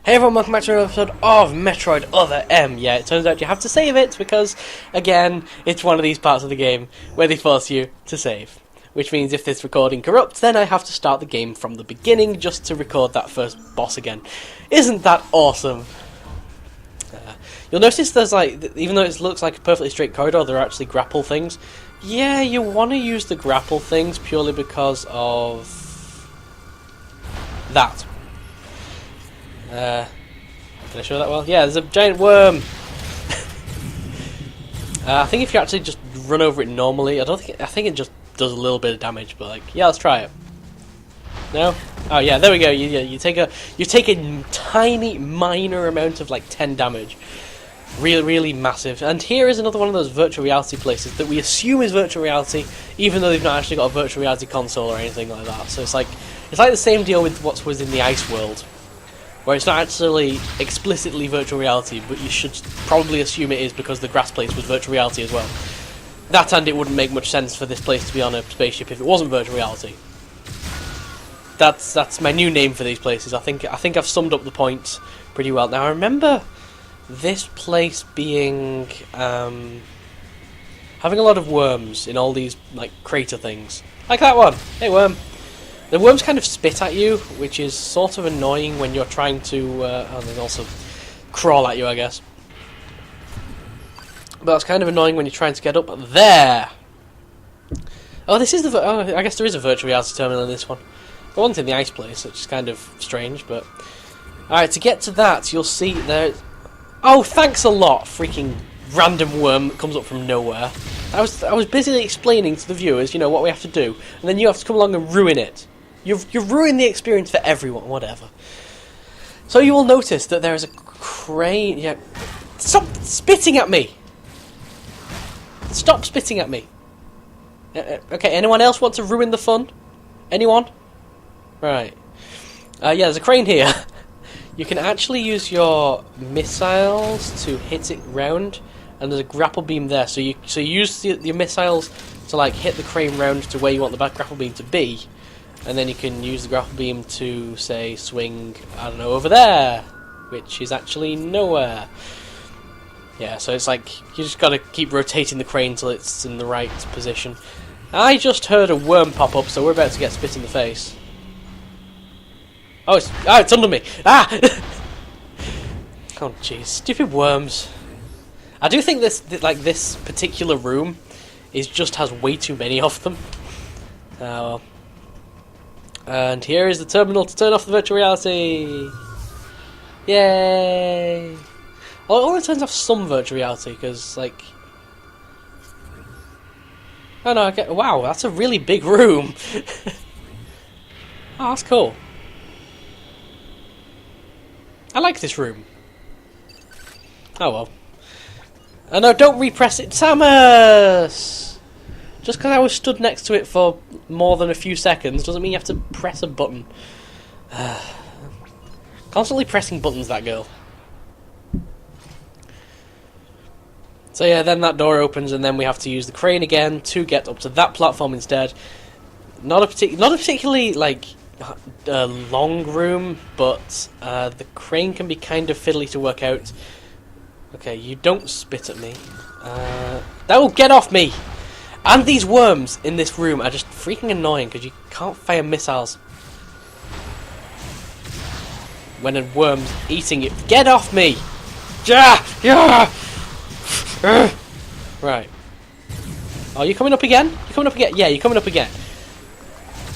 Hey everyone, welcome back to another episode of Metroid Other M. Yeah, it turns out you have to save it because, again, it's one of these parts of the game where they force you to save. Which means if this recording corrupts, then I have to start the game from the beginning just to record that first boss again. Isn't that awesome? You'll notice there's even though it looks like a perfectly straight corridor, there are actually grapple things. Yeah, you want to use the grapple things purely because of that. Can I show that well? Yeah, there's a giant worm. I think if you actually just run over it normally, I think it just does a little bit of damage, but yeah, let's try it. No? Oh yeah, there we go. You take a tiny minor amount of 10 damage. Really massive. And here is another one of those virtual reality places that we assume is virtual reality, even though they've not actually got a virtual reality console or anything like that. So it's like the same deal with what was in the Ice World, where it's not actually explicitly virtual reality, but you should probably assume it is because the grass place was virtual reality as well. That and it wouldn't make much sense for this place to be on a spaceship if it wasn't virtual reality. That's my new name for these places. I think I've summed up the point pretty well. Now I remember this place being having a lot of worms in all these crater things, like that one. Hey worm. The worms kind of spit at you, which is sort of annoying when you're trying to... and they also crawl at you, I guess. But it's kind of annoying when you're trying to get up there. Oh, this is the... Oh, I guess there is a virtual reality terminal in this one. The one's in the ice place, which is kind of strange, but... Alright, to get to that, you'll see there... Oh, thanks a lot, freaking random worm that comes up from nowhere. I was busily explaining to the viewers, what we have to do, and then you have to come along and ruin it. You've ruined the experience for everyone, whatever. So you will notice that there is a crane... Yeah. Stop spitting at me! Stop spitting at me. Okay, anyone else want to ruin the fun? Anyone? Right. Yeah, there's a crane here. You can actually use your missiles to hit it round, and there's a grapple beam there. So you use your missiles to hit the crane round to where you want the grapple beam to be. And then you can use the grapple beam to, say, swing, I don't know, over there, which is actually nowhere. Yeah, so it's you just gotta keep rotating the crane till it's in the right position. I just heard a worm pop up, so we're about to get spit in the face. Oh, it's under me! Ah! Oh, jeez, stupid worms. I do think this particular room has way too many of them. Well. And here is the terminal to turn off the virtual reality. Yay! All it turns off some virtual reality because oh no! Wow, that's a really big room. Oh, that's cool. I like this room. Oh well. Oh no! Don't repress it, Samus. Just because I was stood next to it for more than a few seconds doesn't mean you have to press a button. Constantly pressing buttons, that girl. So yeah, then that door opens and then we have to use the crane again to get up to that platform instead. Not a particularly long room, but the crane can be kind of fiddly to work out. Okay, you don't spit at me. That will get off me! And these worms in this room are just freaking annoying because you can't fire missiles when a worm's eating it. Get off me! Yeah! Right. Oh, you coming up again? You coming up again? Yeah, you're coming up again.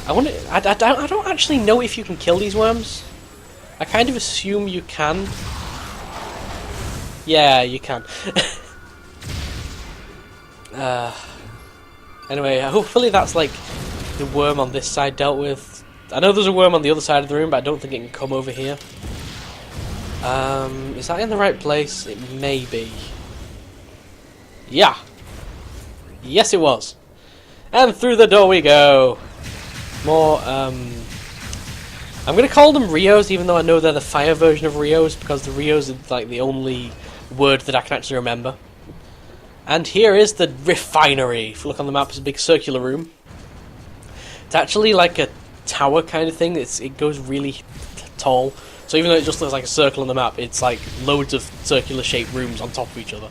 I don't actually know if you can kill these worms. I kind of assume you can. Yeah, you can. Anyway, hopefully that's the worm on this side dealt with. I know there's a worm on the other side of the room, but I don't think it can come over here. Is that in the right place? It may be. Yeah. Yes, it was. And through the door we go. More, I'm going to call them Rios, even though I know they're the fire version of Rios, because the Rios are the only word that I can actually remember. And here is the refinery. If you look on the map, it's a big circular room. It's actually like a tower kind of thing. It goes really tall. So even though it just looks like a circle on the map, it's like loads of circular-shaped rooms on top of each other.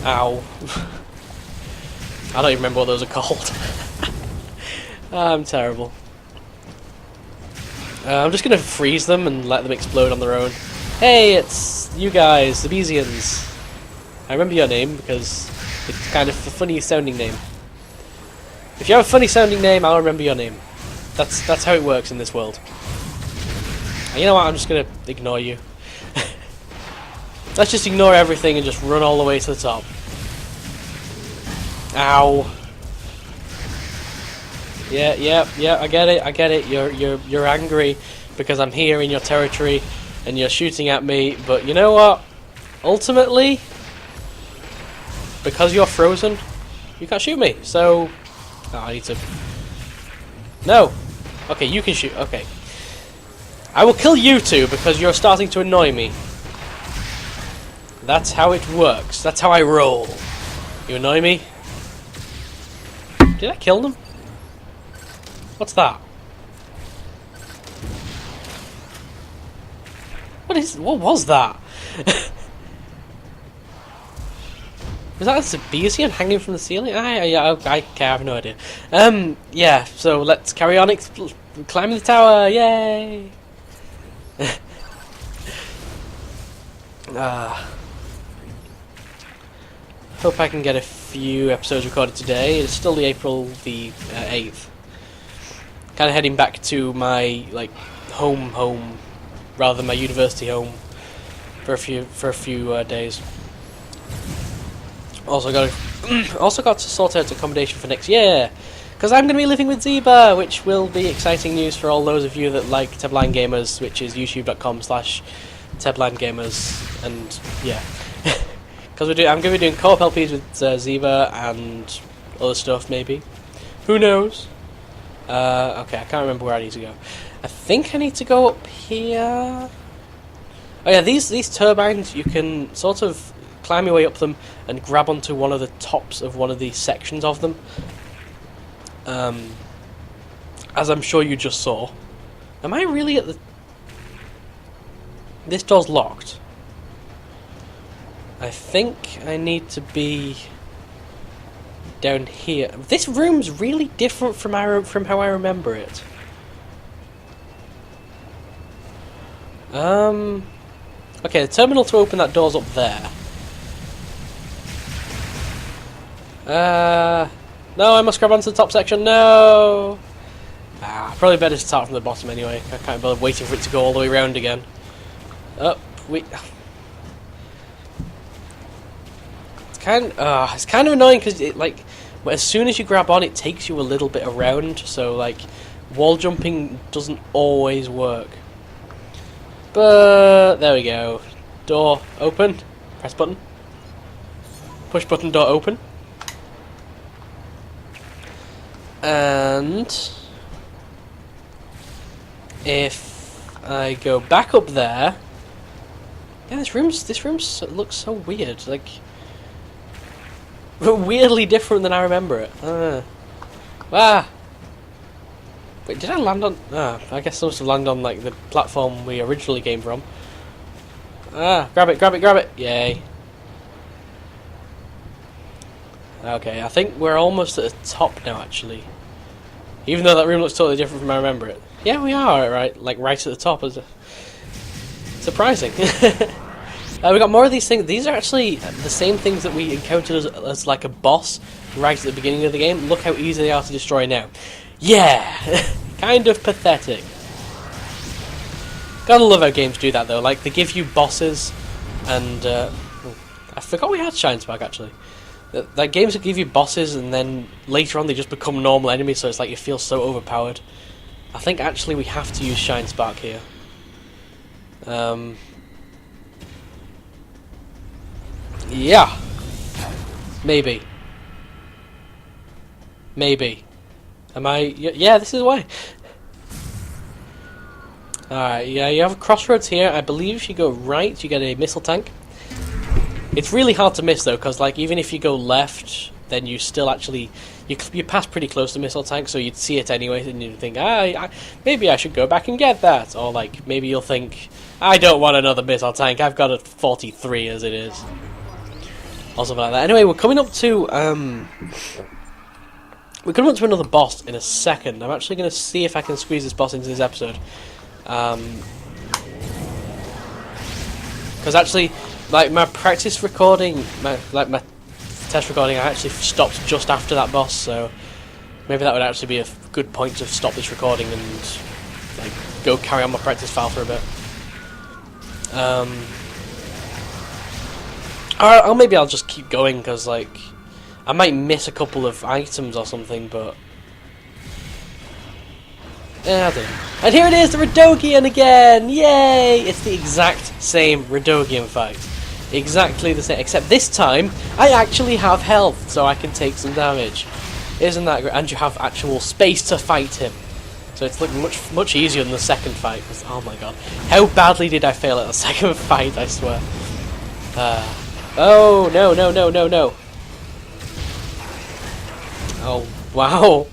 Ow. I don't even remember what those are called. I'm terrible. I'm just gonna freeze them and let them explode on their own. Hey, it's you guys, the Beesians. I remember your name because it's kind of a funny sounding name. If you have a funny sounding name, I'll remember your name. That's how it works in this world. And you know what, I'm just gonna ignore you. Let's just ignore everything and just run all the way to the top. Ow. Yeah, I get it. You're angry because I'm here in your territory and you're shooting at me, but you know what? Ultimately, because you're frozen, you can't shoot me, so... Oh, I need to... No! Okay, you can shoot, okay. I will kill you two because you're starting to annoy me. That's how it works. That's how I roll. You annoy me? Did I kill them? What's that? What was that? Was that a Zebesian hanging from the ceiling? I have no idea. Yeah, so let's carry on climbing the tower, yay! Hope I can get a few episodes recorded today. It's still the April the 8th. Kind of heading back to my home, rather than my university home, for a few days. Also got to sort out accommodation for next year, because I'm going to be living with Zeba, which will be exciting news for all those of you that like Tebline Gamers, which is youtube.com/Tebline Gamers, and yeah. Because I'm going to be doing co-op LPs with Zeba and other stuff, maybe. Who knows? Okay, I can't remember where I need to go. I think I need to go up here. Oh yeah, these turbines, you can sort of climb your way up them and grab onto one of the tops of one of these sections of them. As I'm sure you just saw. Am I really at the... This door's locked. I think I need to be down here. This room's really different from how I remember it. Okay, the terminal to open that door's up there. No, I must grab onto the top section. No! Probably better to start from the bottom anyway. I can't bother waiting for it to go all the way around again. It's kind of annoying because as soon as you grab on, it takes you a little bit around. So wall jumping doesn't always work. But there we go. Door open. Press button. Push button. Door open. And if I go back up there, yeah, this room looks so weird. Weirdly different than I remember it. Wait, did I land on... I guess I must have landed on the platform we originally came from. Grab it! Yay. Okay, I think we're almost at the top now, actually. Even though that room looks totally different from how I remember it. Yeah, we are, right at the top. Surprising. We got more of these things. These are actually the same things that we encountered as a boss right at the beginning of the game. Look how easy they are to destroy now. Yeah! Kind of pathetic. Gotta love how games do that though. They give you bosses and... I forgot we had Shine Spark actually. Games that give you bosses and then later on they just become normal enemies, so it's you feel so overpowered. I think actually we have to use Shine Spark here. Yeah. Maybe. Am I... Yeah, this is why. Alright, yeah, you have a crossroads here. I believe if you go right, you get a missile tank. It's really hard to miss, though, because, even if you go left, then you still actually... You pass pretty close to missile tank, so you'd see it anyway, and you'd think, maybe I should go back and get that. Or, maybe you'll think, I don't want another missile tank. I've got a 43 as it is. Or something like that. Anyway, we're coming up to another boss in a second. I'm actually going to see if I can squeeze this boss into this episode. Because actually, like my practice recording, my test recording, I actually stopped just after that boss. So maybe that would actually be a good point to stop this recording and like go carry on my practice file for a bit. Or maybe I'll just keep going because like I might miss a couple of items or something, but I don't know. And here it is, the Radogian again! Yay! It's the exact same Radogian fight. Exactly the same, except this time I actually have health, so I can take some damage. Isn't that great? And you have actual space to fight him. So it's looking much easier than the second fight. Oh my god. How badly did I fail at the second fight, I swear. Oh, no. Oh, wow.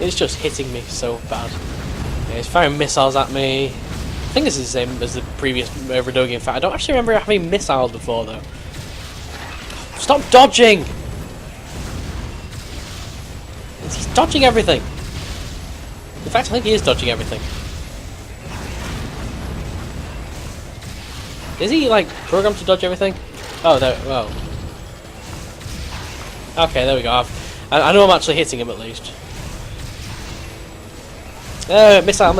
It's just hitting me so bad. Yeah, he's firing missiles at me. I think this is the same as the previous Radogian fight. I don't actually remember having missiles before, though. Stop dodging! He's dodging everything. In fact, I think he is dodging everything. Is he, like, programmed to dodge everything? Oh, there. Oh. Okay, there we go. I know I'm actually hitting him at least. Missile.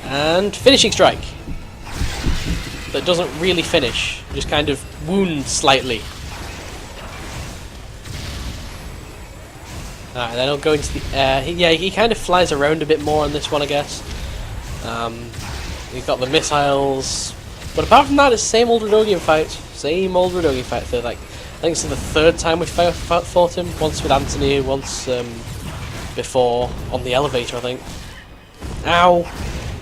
And finishing strike. That doesn't really finish. Just kind of wounds slightly. Alright, then I'll go into the air. He kind of flies around a bit more on this one, I guess. We've got the missiles. But apart from that, it's the same old Radogian fight. Same old Radogian fight. So, like, I think it's the third time we fought him. Once with Anthony, once before on the elevator, I think. Ow!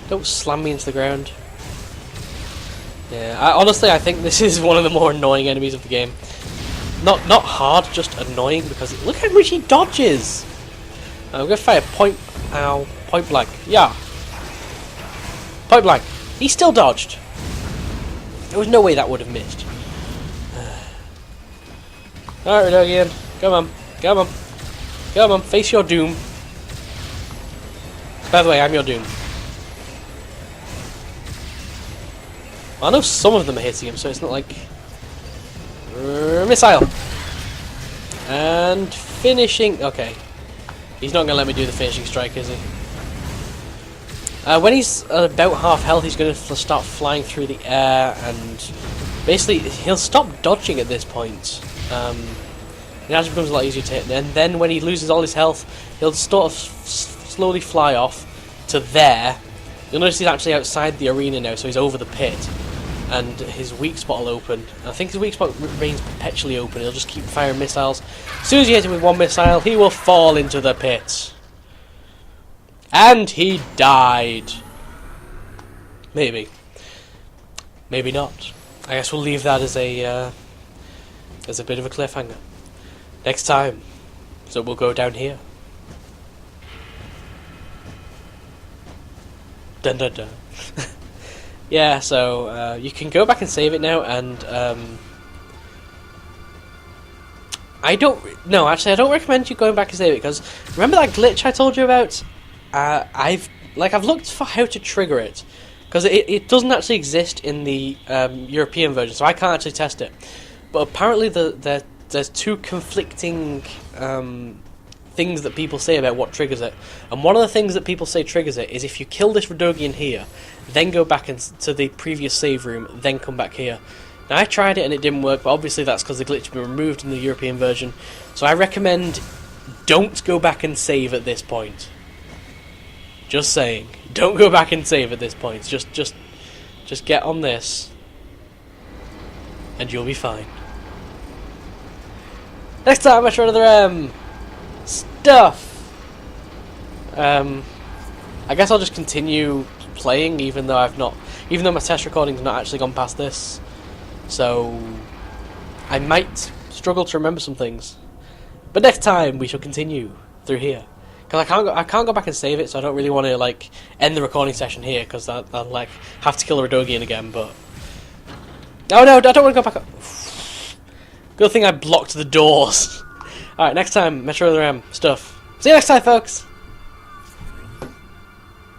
Don't slam me into the ground. Yeah, honestly, I think this is one of the more annoying enemies of the game. Not hard, just annoying, because look how much he dodges! I'm gonna fire point blank. Yeah. Point blank. He still dodged. There was no way that would have missed. Alright, Radogian. Come on, face your doom. By the way, I'm your doom. I know some of them are hitting him, so it's not like... Missile! And finishing... Okay. He's not going to let me do the finishing strike, is he? When he's about half health, he's going to start flying through the air, and basically he'll stop dodging at this point. It actually becomes a lot easier to hit, and then when he loses all his health, he'll sort of slowly fly off to there. You'll notice he's actually outside the arena now, so he's over the pit. And his weak spot will open. I think his weak spot remains perpetually open. He'll just keep firing missiles. As soon as you hit him with one missile, he will fall into the pit. And he died. Maybe. Maybe not. I guess we'll leave that as a bit of a cliffhanger. Next time. So we'll go down here. Dun dun dun. Yeah, so you can go back and save it now, and I don't recommend you going back and save it, because remember that glitch I told you about? I've looked for how to trigger it, because it doesn't actually exist in the European version, so I can't actually test it. But apparently there's two conflicting things that people say about what triggers it, and one of the things that people say triggers it is if you kill this Radogian here, then go back to the previous save room, then come back here. Now I tried it and it didn't work, but obviously that's because the glitch had been removed in the European version, so I recommend don't go back and save at this point. Just saying, don't go back and save at this point. Just get on this and you'll be fine. Next time I try another stuff. I guess I'll just continue playing, even though my test recording's not actually gone past this. So I might struggle to remember some things. But next time we shall continue through here. Because I can't go back and save it, so I don't really want to like end the recording session here because I'll like have to kill a Radogian again. But oh no, I don't want to go back up. Good thing I blocked the doors. All right, next time Metroid stuff. See you next time, folks.